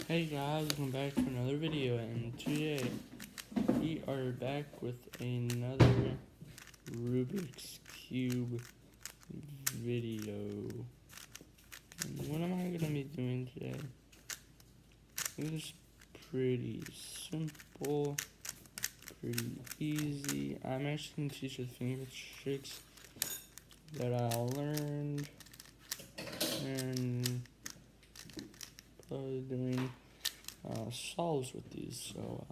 Hey guys, welcome back to another video, and today we are back with another Rubik's Cube video. And what am I going to be doing today? It is pretty simple, pretty easy. I'm actually going to teach you the finger tricks that I learned, and probably doing solves with these. So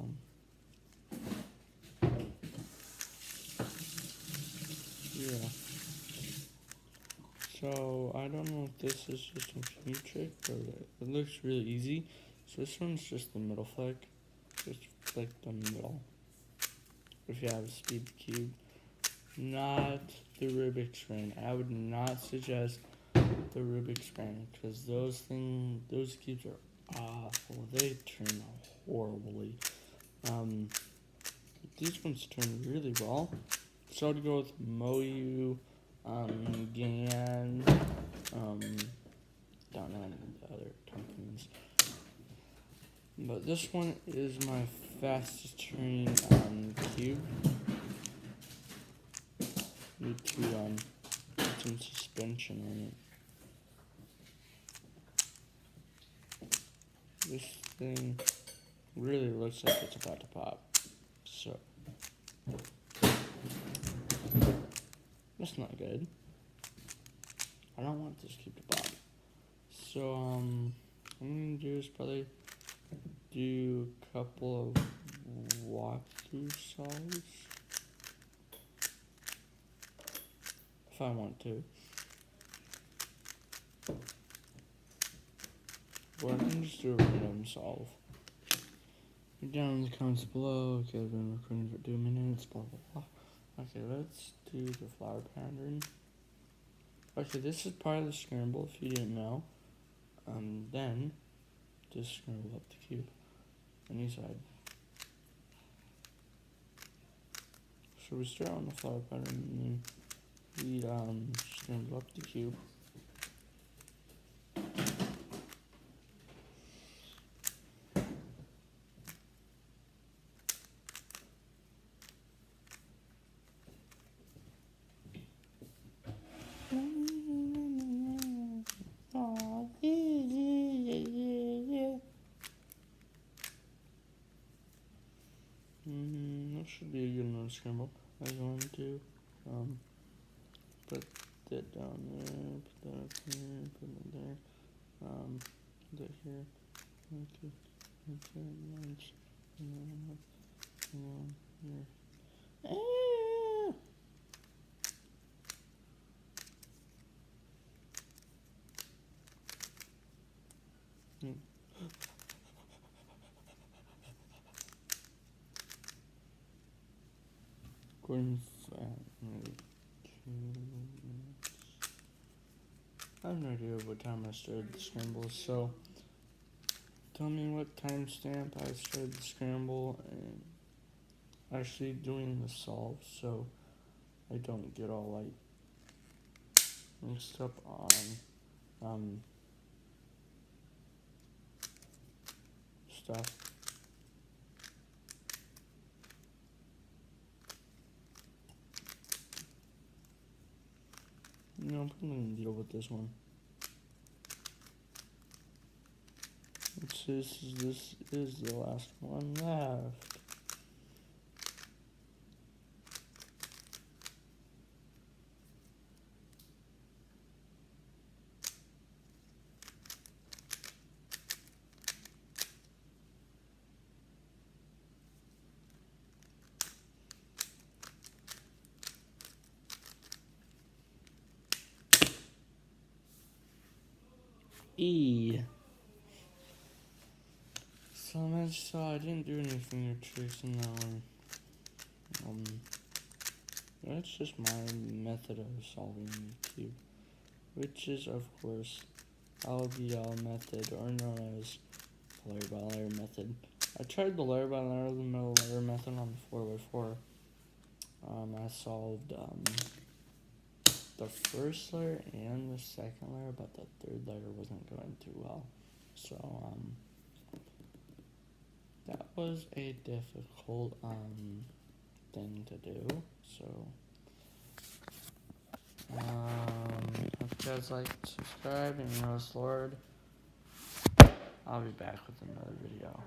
yeah. So I don't know if this is just a finger trick, but it looks really easy. So this one's just the middle flick. Just flick the middle. If you have a speed cube, not the Rubik's ring. I would not suggest the Rubik's ring because those cubes are awful. They turn horribly. These ones turn really well. So I'd go with Moyu, Gan, don't know any of the other companies. But this one is my fastest turning cube. Need to put some suspension on it. This thing really looks like it's about to pop. So that's not good. I don't want this cube to pop. So what I'm gonna do is probably do a couple of walkthrough solves if I want to. Or I can just do a random solve. Down in the comments below. Okay, I've been recording for 2 minutes, blah blah blah. Okay, let's do the flower pattern. Okay, this is part of the scramble if you didn't know. Then just scramble up the cube on each side. So we start on the flower pattern and then we scramble up the cube. That should be a good enough scramble. I'm going to put that down there, put that up here, put it there, put that here, okay, lunch, and then one here. According to I have no idea what time I started the scramble, so tell me what timestamp I started the scramble and actually doing the solve, so I don't get all like mixed up on stuff. I'm probably gonna deal with this one. This is the last one left. E. So I didn't do any finger tricks in that one. That's just my method of solving the cube, which is of course LBL method, or known as layer by layer method. I tried the layer by layer, the middle layer method on the 4x4. I solved the first layer and the second layer, but the third layer wasn't going too well. So was a difficult thing to do. So if you guys like, subscribe, and Lord, I'll be back with another video.